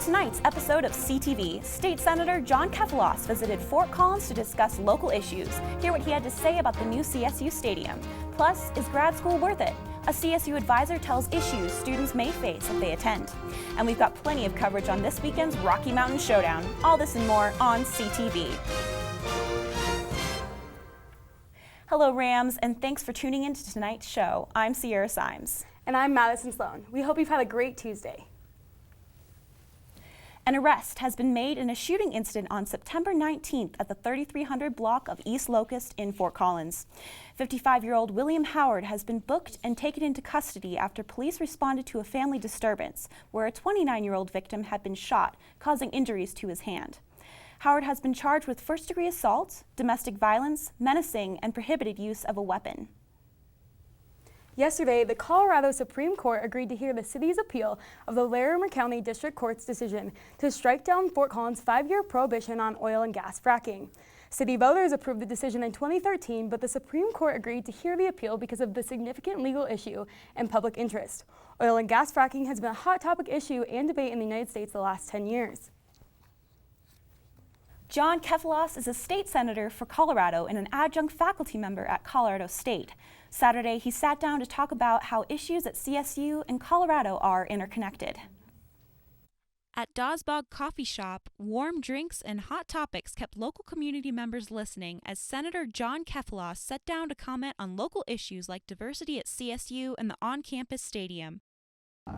tonight's episode of CTV, State Senator John Kefeloss visited Fort Collins to discuss local issues. Hear what he had to say about the new CSU stadium. Plus, is grad school worth it? A CSU advisor tells issues students may face if they attend. And we've got plenty of coverage on this weekend's Rocky Mountain Showdown. All this and more on CTV. Hello, Rams, and thanks for tuning in to tonight's show. I'm Sierra Cymes. And I'm Madison Sloan. We hope you've had a great Tuesday. An arrest has been made in a shooting incident on September 19th at the 3300 block of East Locust in Fort Collins. 55-year-old William Howard has been booked and taken into custody after police responded to a family disturbance where a 29-year-old victim had been shot, causing injuries to his hand. Howard has been charged with first-degree assault, domestic violence, menacing, and prohibited use of a weapon. Yesterday, the Colorado Supreme Court agreed to hear the city's appeal of the Larimer County District Court's decision to strike down Fort Collins' 5-year prohibition on oil and gas fracking. City voters approved the decision in 2013, but the Supreme Court agreed to hear the appeal because of the significant legal issue and public interest. Oil and gas fracking has been a hot topic issue and debate in the United States the last 10 years. John Kefeloss is a state senator for Colorado and an adjunct faculty member at Colorado State. Saturday, he sat down to talk about how issues at CSU and Colorado are interconnected. At Dawsbog Coffee Shop, warm drinks and hot topics kept local community members listening as Senator John Kefeloss sat down to comment on local issues like diversity at CSU and the on-campus stadium.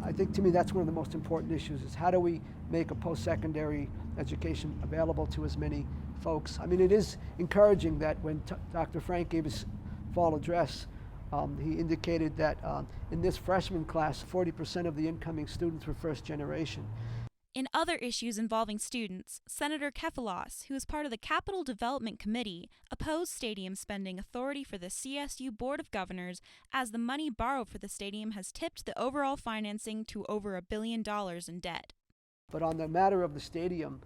I think to me that's one of the most important issues is how do we make a post-secondary education available to as many folks. I mean, it is encouraging that when Dr. Frank gave his fall address, he indicated that in this freshman class, 40% of the incoming students were first generation. In other issues involving students, Senator Kefeloss, who is part of the Capital Development Committee, opposed stadium spending authority for the CSU Board of Governors as the money borrowed for the stadium has tipped the overall financing to over $1 billion in debt. But on the matter of the stadium,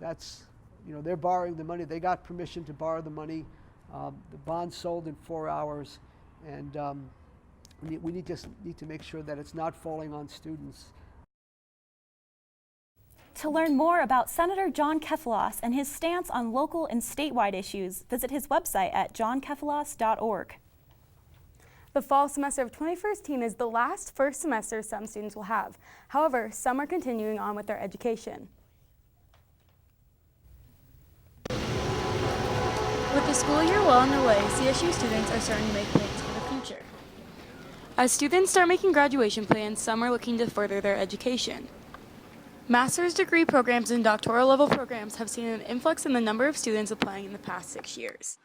they're borrowing the money. They got permission to borrow the money. The bond sold in 4 hours, and we need to make sure that it's not falling on students. To learn more about Senator John Kefeloss and his stance on local and statewide issues, visit his website at johnkefeloss.org. The fall semester of 2015 is the last first semester some students will have. However, some are continuing on with their education. With the school year well underway, CSU students are starting to make plans for the future. As students start making graduation plans, some are looking to further their education. Master's degree programs and doctoral level programs have seen an influx in the number of students applying in the past 6 years.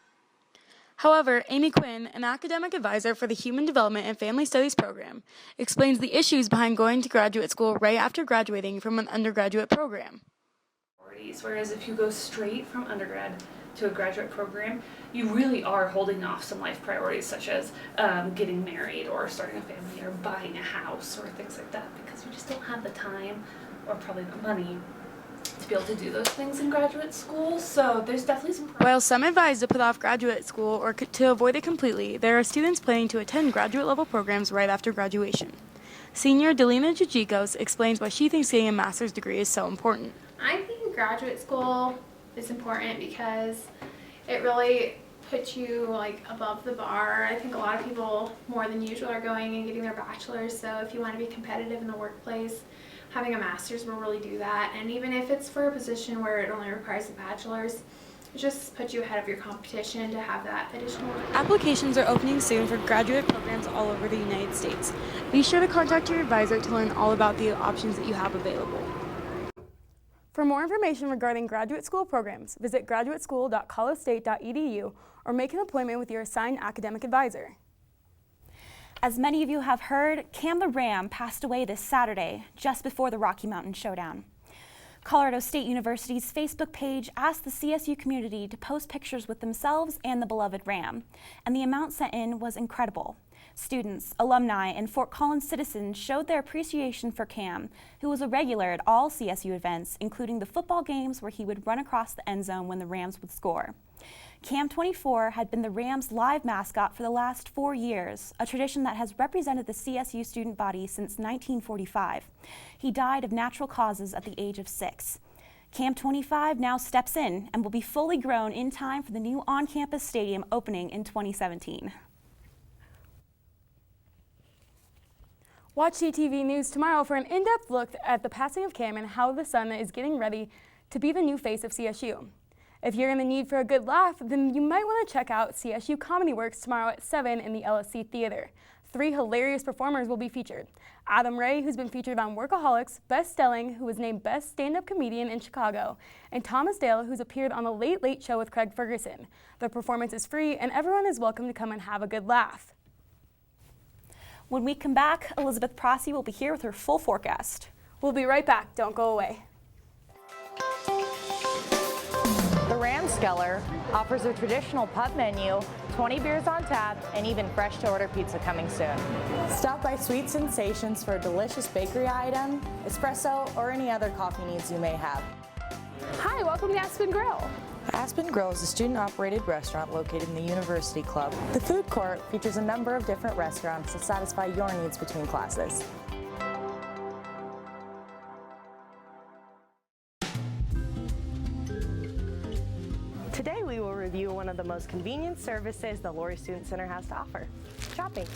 However, Amy Quinn, an academic advisor for the Human Development and Family Studies program, explains the issues behind going to graduate school right after graduating from an undergraduate program. Whereas if you go straight from undergrad to a graduate program, you really are holding off some life priorities such as getting married or starting a family or buying a house or things like that, because you just don't have the time or probably the money to be able to do those things in graduate school. So there's definitely some problems. While some advise to put off graduate school or to avoid it completely, there are students planning to attend graduate level programs right after graduation. Senior Delina Jujikos explains why she thinks getting a master's degree is so important. I think graduate school is important because it really puts you above the bar. I think a lot of people more than usual are going and getting their bachelor's, so if you want to be competitive in the workplace, having a master's will really do that. And even if it's for a position where it only requires a bachelor's, it just puts you ahead of your competition to have that additional. Applications are opening soon for graduate programs all over the United States. Be sure to contact your advisor to learn all about the options that you have available. For more information regarding graduate school programs, visit graduateschool.colostate.edu or make an appointment with your assigned academic advisor. As many of you have heard, Cam the Ram passed away this Saturday, just before the Rocky Mountain Showdown. Colorado State University's Facebook page asked the CSU community to post pictures with themselves and the beloved Ram, and the amount sent in was incredible. Students, alumni, and Fort Collins citizens showed their appreciation for Cam, who was a regular at all CSU events, including the football games where he would run across the end zone when the Rams would score. Cam 24 had been the Rams' live mascot for the last 4 years, a tradition that has represented the CSU student body since 1945. He died of natural causes at the age of 6. Cam 25 now steps in and will be fully grown in time for the new on-campus stadium opening in 2017. Watch CTV News tomorrow for an in-depth look at the passing of Cam and how the son is getting ready to be the new face of CSU. If you're in the need for a good laugh, then you might want to check out CSU Comedy Works tomorrow at 7 in the LSC Theater. 3 hilarious performers will be featured. Adam Ray, who's been featured on Workaholics, Best Stelling, who was named Best Stand-Up Comedian in Chicago, and Thomas Dale, who's appeared on The Late Late Show with Craig Ferguson. The performance is free, and everyone is welcome to come and have a good laugh. When we come back, Elizabeth Prasse will be here with her full forecast. We'll be right back. Don't go away. The Ramskeller offers a traditional pub menu, 20 beers on tap, and even fresh-to-order pizza coming soon. Stop by Sweet Sensations for a delicious bakery item, espresso, or any other coffee needs you may have. Hi, welcome to Aspen Grill. Aspen Grill is a student-operated restaurant located in the University Club. The food court features a number of different restaurants to satisfy your needs between classes. Today we will review one of the most convenient services the Laurie Student Center has to offer, shopping.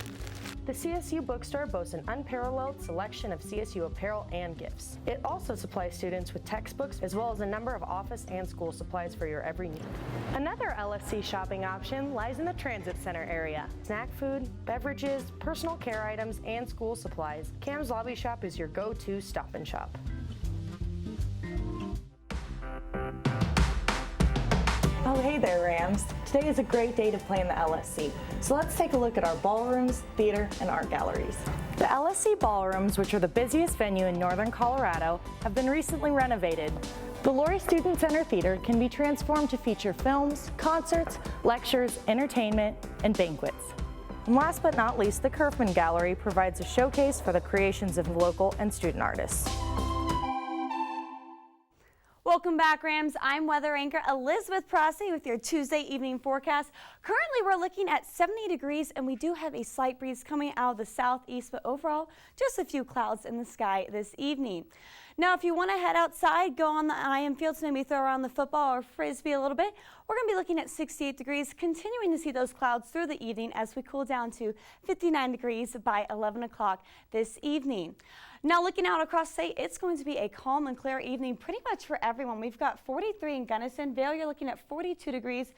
The CSU bookstore boasts an unparalleled selection of CSU apparel and gifts. It also supplies students with textbooks as well as a number of office and school supplies for your every need. Another LSC shopping option lies in the Transit Center area. Snack food, beverages, personal care items, and school supplies. Cam's Lobby Shop is your go-to stop and shop. Oh, hey there, Rams. Today is a great day to play in the LSC. So let's take a look at our ballrooms, theater, and art galleries. The LSC ballrooms, which are the busiest venue in northern Colorado, have been recently renovated. The Laurie Student Center Theater can be transformed to feature films, concerts, lectures, entertainment, and banquets. And last but not least, the Kerfman Gallery provides a showcase for the creations of local and student artists. Welcome back, Rams. I'm weather anchor Elizabeth Prasse with your Tuesday evening forecast. Currently, we're looking at 70 degrees, and we do have a slight breeze coming out of the southeast, but overall, just a few clouds in the sky this evening. Now, if you want to head outside, go on the IM fields, maybe throw around the football or frisbee a little bit. We're going to be looking at 68 degrees, continuing to see those clouds through the evening as we cool down to 59 degrees by 11 o'clock this evening. Now, looking out across state, it's going to be a calm and clear evening pretty much for everyone. We've got 43 in Gunnison. Vail, you're looking at 42 degrees.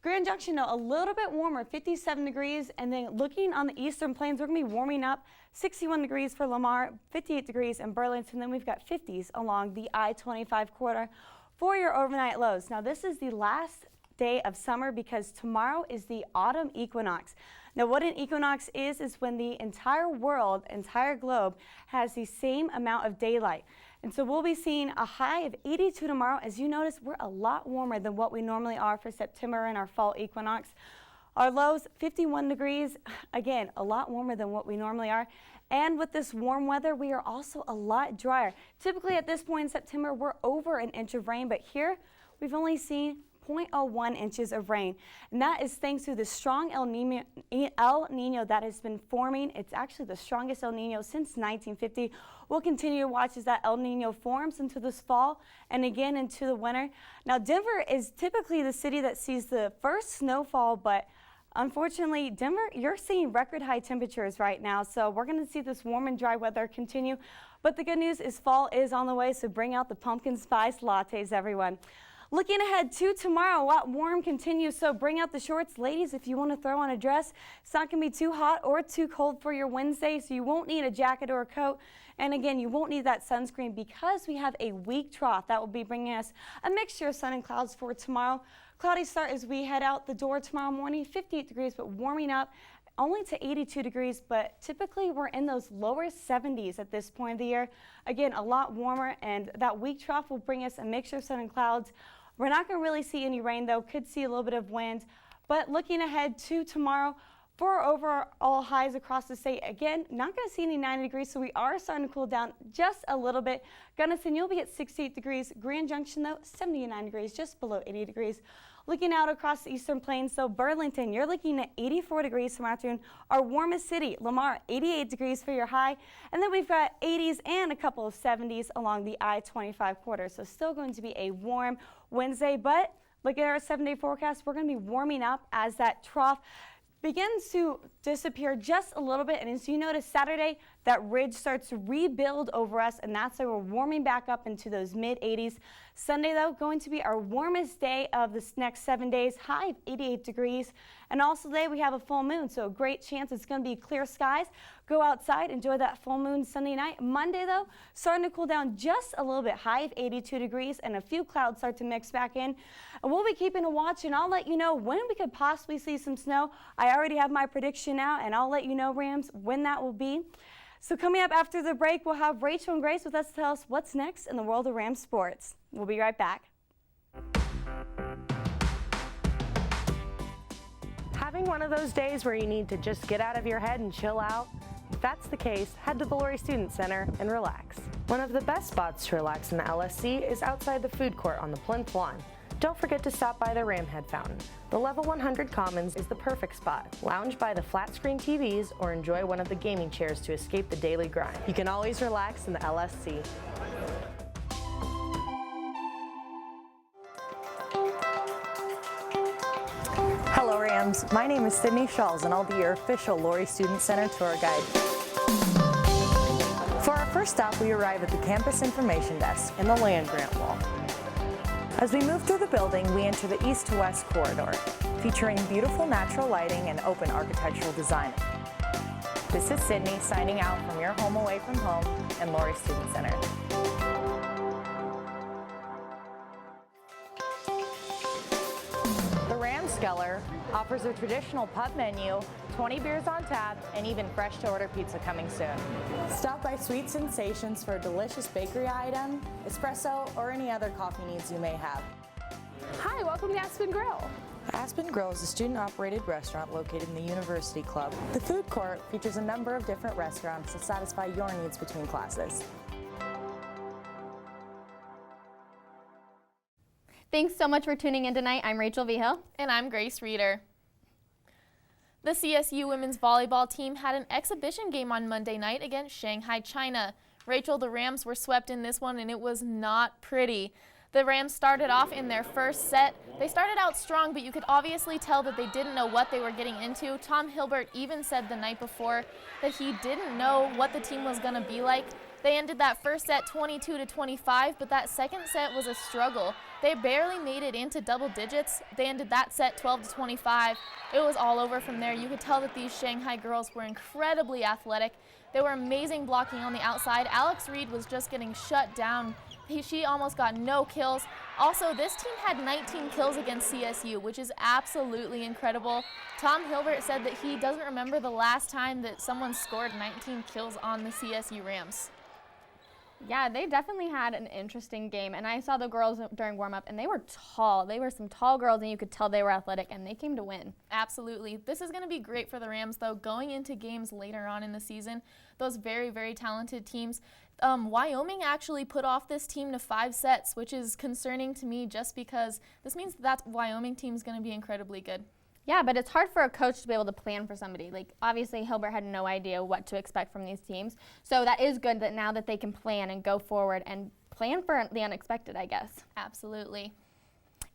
Grand Junction, a little bit warmer, 57 degrees. And then looking on the eastern plains, we're going to be warming up, 61 degrees for Lamar, 58 degrees in Burlington. Then we've got 50s along the I-25 corridor for your overnight lows. Now, this is the last day of summer because tomorrow is the autumn equinox. Now, what an equinox is when the entire world, entire globe, has the same amount of daylight. And so we'll be seeing a high of 82 tomorrow. As you notice, we're a lot warmer than what we normally are for September and our fall equinox. Our lows, 51 degrees. Again, a lot warmer than what we normally are. And with this warm weather, we are also a lot drier. Typically at this point in September, we're over an inch of rain, but here we've only seen 0.01 inches of rain. And that is thanks to the strong El Nino that has been forming. It's actually the strongest El Nino since 1950. We'll continue to watch as that El Nino forms into this fall and again into the winter. Now, Denver is typically the city that sees the first snowfall, but unfortunately, Denver, you're seeing record high temperatures right now. So we're going to see this warm and dry weather continue. But the good news is fall is on the way, so bring out the pumpkin spice lattes, everyone. Looking ahead to tomorrow, a lot warm continues, so bring out the shorts. Ladies, if you want to throw on a dress, it's not going to be too hot or too cold for your Wednesday, so you won't need a jacket or a coat. And again, you won't need that sunscreen because we have a weak trough that will be bringing us a mixture of sun and clouds for tomorrow. Cloudy start as we head out the door tomorrow morning, 58 degrees, but warming up only to 82 degrees, but typically we're in those lower 70s at this point of the year. Again, a lot warmer, and that weak trough will bring us a mixture of sun and clouds. We're not going to really see any rain, though. Could see a little bit of wind. But looking ahead to tomorrow, For our overall highs across the state, again, not going to see any 90 degrees, so we are starting to cool down just a little bit. Gunnison, you'll be at 68 degrees. Grand Junction, though, 79 degrees, just below 80 degrees. Looking out across the Eastern Plains, so Burlington, you're looking at 84 degrees from afternoon. Our warmest city, Lamar, 88 degrees for your high. And then we've got 80s and a couple of 70s along the I-25 corridor. So still going to be a warm Wednesday, but look at our 7-day forecast. We're going to be warming up as that trough begins to disappear just a little bit, and as you notice, Saturday, that ridge starts to rebuild over us, and that's why we're warming back up into those mid-80s. Sunday, though, going to be our warmest day of this next 7 days, high of 88 degrees. And also today, we have a full moon, so a great chance it's going to be clear skies. Go outside, enjoy that full moon Sunday night. Monday, though, starting to cool down just a little bit, high of 82 degrees, and a few clouds start to mix back in. And we'll be keeping a watch, and I'll let you know when we could possibly see some snow. I already have my prediction now, and I'll let you know, Rams, when that will be. So coming up after the break, we'll have Rachel and Grace with us to tell us what's next in the world of Rams sports. We'll be right back. Having one of those days where you need to just get out of your head and chill out? If that's the case, head to the Laurie Student Center and relax. One of the best spots to relax in the LSC is outside the food court on the Plinth Lawn. Don't forget to stop by the Ramhead Fountain. The Level 100 Commons is the perfect spot. Lounge by the flat screen TVs or enjoy one of the gaming chairs to escape the daily grind. You can always relax in the LSC. Hello Rams, my name is Sydney Schulz and I'll be your official Laurie Student Center tour guide. For our first stop, we arrive at the campus information desk in the land grant wall. As we move through the building, we enter the east to west corridor, featuring beautiful natural lighting and open architectural design. This is Sydney signing out from your home away from home and Laurie Student Center. The Ramskeller offers a traditional pub menu, 20 beers on tap, and even fresh to order pizza coming soon. Stop by Sweet Sensations for a delicious bakery item, espresso, or any other coffee needs you may have. Hi, welcome to Aspen Grill. Aspen Grill is a student-operated restaurant located in the University Club. The food court features a number of different restaurants to satisfy your needs between classes. Thanks so much for tuning in tonight. I'm Rachel Vigil. And I'm Grace Reader. The CSU women's volleyball team had an exhibition game on Monday night against Shanghai, China. Rachel, the Rams were swept in this one and it was not pretty. The Rams started off in their first set. They started out strong, but you could obviously tell that they didn't know what they were getting into. Tom Hilbert even said the night before that he didn't know what the team was going to be like. They ended that first set 22-25, but that second set was a struggle. They barely made it into double digits. They ended that set 12-25. It was all over from there. You could tell that these Shanghai girls were incredibly athletic. They were amazing blocking on the outside. Alex Reed was just getting shut down. She almost got no kills. Also, this team had 19 kills against CSU, which is absolutely incredible. Tom Hilbert said that he doesn't remember the last time that someone scored 19 kills on the CSU Rams. Yeah, they definitely had an interesting game, and I saw the girls during warm-up, and they were tall. They were some tall girls, and you could tell they were athletic, and they came to win. Absolutely. This is going to be great for the Rams, though, going into games later on in the season. Those very, very talented teams. Wyoming actually put off this team to 5 sets, which is concerning to me just because this means that Wyoming team is going to be incredibly good. Yeah, but it's hard for a coach to be able to plan for somebody. Like, obviously, Hilbert had no idea what to expect from these teams. So that is good that now that they can plan and go forward and plan for the unexpected, I guess. Absolutely.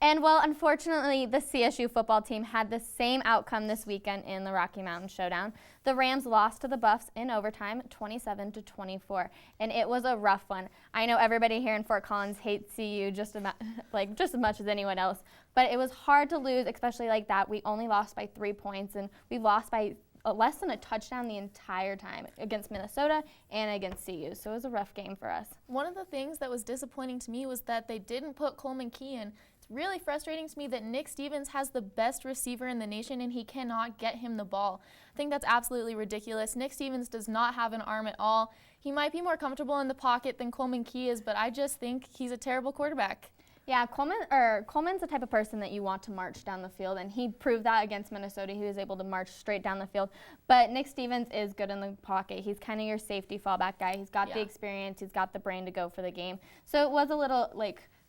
And, well, unfortunately, the CSU football team had the same outcome this weekend in the Rocky Mountain Showdown. The Rams lost to the Buffs in overtime, 27-24, and it was a rough one. I know everybody here in Fort Collins hates CU just as much as anyone else, but it was hard to lose, especially like that. We only lost by 3 points, and we lost by less than a touchdown the entire time against Minnesota and against CU, so it was a rough game for us. One of the things that was disappointing to me was that they didn't put Coleman Key in. Really frustrating to me that Nick Stevens has the best receiver in the nation and he cannot get him the ball. I think that's absolutely ridiculous. Nick Stevens does not have an arm at all. He might be more comfortable in the pocket than Coleman Key is, but I just think he's a terrible quarterback. Yeah, Coleman's the type of person that you want to march down the field, and he proved that against Minnesota. He was able to march straight down the field. But Nick Stevens is good in the pocket. He's kind of your safety fallback guy. He's got the experience. He's got the brain to go for the game. So it was a little,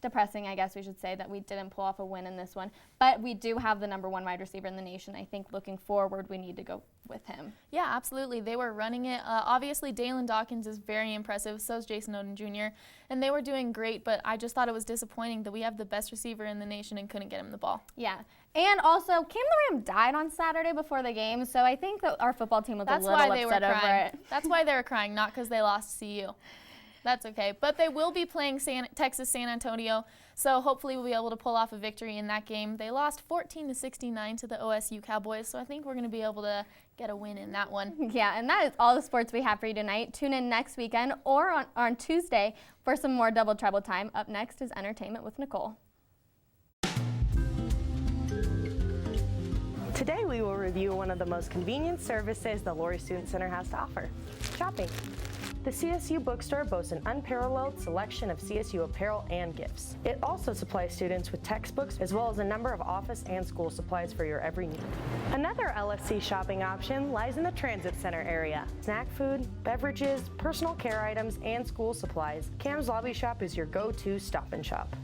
depressing, I guess we should say, that we didn't pull off a win in this one. But we do have the #1 wide receiver in the nation. I think looking forward, we need to go with him. Yeah, absolutely. They were running it. Obviously, Dalen Dawkins is very impressive. So is Jason Oden Jr. And they were doing great, but I just thought it was disappointing that we have the best receiver in the nation and couldn't get him the ball. Yeah. And also, Cam the Ram died on Saturday before the game, so I think that our football team was a little upset over it. That's why they were crying, not because they lost to CU. That's okay. But they will be playing Texas San Antonio, so hopefully we'll be able to pull off a victory in that game. They lost 14-69 to the OSU Cowboys, so I think we're going to be able to get a win in that one. Yeah, and that is all the sports we have for you tonight. Tune in next weekend or on Tuesday for some more Double Trouble time. Up next is Entertainment with Nicole. Today we will review one of the most convenient services the Laurie Student Center has to offer, shopping. The CSU bookstore boasts an unparalleled selection of CSU apparel and gifts. It also supplies students with textbooks as well as a number of office and school supplies for your every need. Another LSC shopping option lies in the Transit Center area. Snack food, beverages, personal care items, and school supplies. Cam's Lobby Shop is your go-to stop and shop.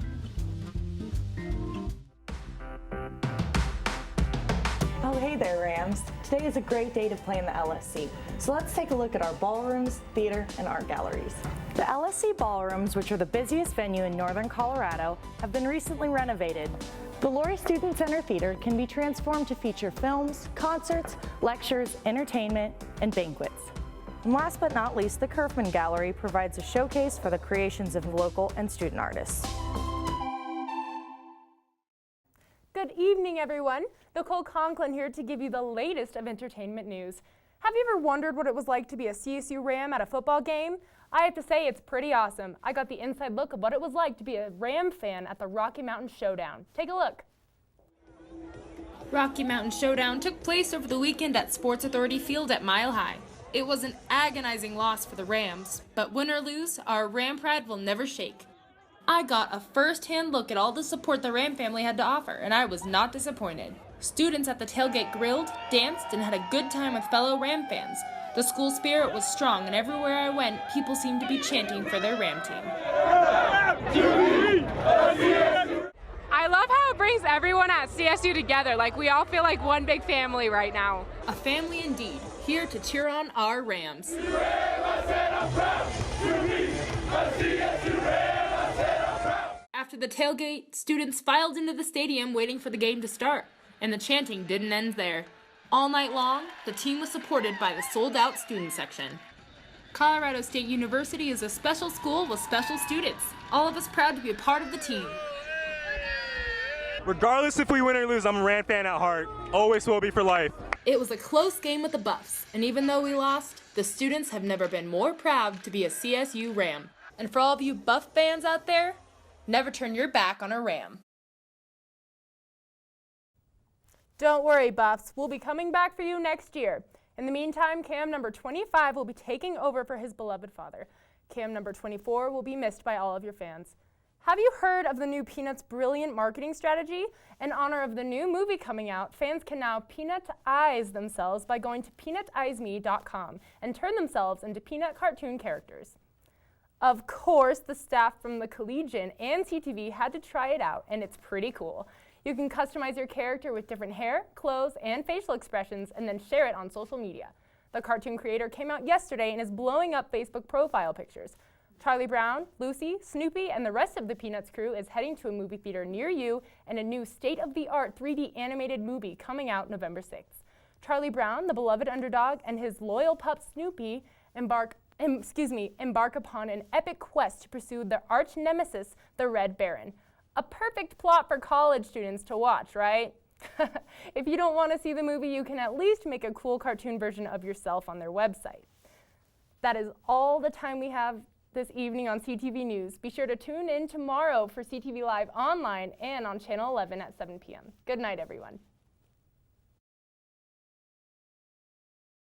Oh, hey there, Rams. Today is a great day to play in the LSC. So let's take a look at our ballrooms, theater, and art galleries. The LSC ballrooms, which are the busiest venue in northern Colorado, have been recently renovated. The Laurie Student Center Theater can be transformed to feature films, concerts, lectures, entertainment, and banquets. And last but not least, the Kerfman Gallery provides a showcase for the creations of local and student artists. Good evening, everyone. Nicole Conklin here to give you the latest of entertainment news. Have you ever wondered what it was like to be a CSU Ram at a football game? I have to say it's pretty awesome. I got the inside look of what it was like to be a Ram fan at the Rocky Mountain Showdown. Take a look. Rocky Mountain Showdown took place over the weekend at Sports Authority Field at Mile High. It was an agonizing loss for the Rams, but win or lose, our Ram pride will never shake. I got a first-hand look at all the support the Ram family had to offer, and I was not disappointed. Students at the tailgate grilled, danced, and had a good time with fellow Ram fans. The school spirit was strong, and everywhere I went, people seemed to be chanting for their Ram team. I love how it brings everyone at CSU together. Like, we all feel like one big family right now. A family indeed, here to cheer on our Rams. After the tailgate, students filed into the stadium waiting for the game to start, and the chanting didn't end there. All night long, the team was supported by the sold-out student section. Colorado State University is a special school with special students, all of us proud to be a part of the team. Regardless if we win or lose, I'm a Ram fan at heart. Always will be for life. It was a close game with the Buffs, and even though we lost, the students have never been more proud to be a CSU Ram. And for all of you Buff fans out there, never turn your back on a Ram. Don't worry, Buffs. We'll be coming back for you next year. In the meantime, Cam number 25 will be taking over for his beloved father. Cam number 24 will be missed by all of your fans. Have you heard of the new Peanuts' brilliant marketing strategy? In honor of the new movie coming out, fans can now Peanutize themselves by going to peanutizeme.com and turn themselves into Peanut cartoon characters. Of course, the staff from the Collegian and CTV had to try it out, and it's pretty cool. You can customize your character with different hair, clothes, and facial expressions, and then share it on social media. The cartoon creator came out yesterday and is blowing up Facebook profile pictures. Charlie Brown, Lucy, Snoopy, and the rest of the Peanuts crew is heading to a movie theater near you and a new state-of-the-art 3D animated movie coming out November 6th. Charlie Brown, the beloved underdog, and his loyal pup Snoopy embark upon an epic quest to pursue their arch nemesis, the Red Baron. A perfect plot for college students to watch, right? If you don't want to see the movie, you can at least make a cool cartoon version of yourself on their website. That is all the time we have this evening on CTV News. Be sure to tune in tomorrow for CTV Live online and on Channel 11 at 7 p.m. Good night, everyone.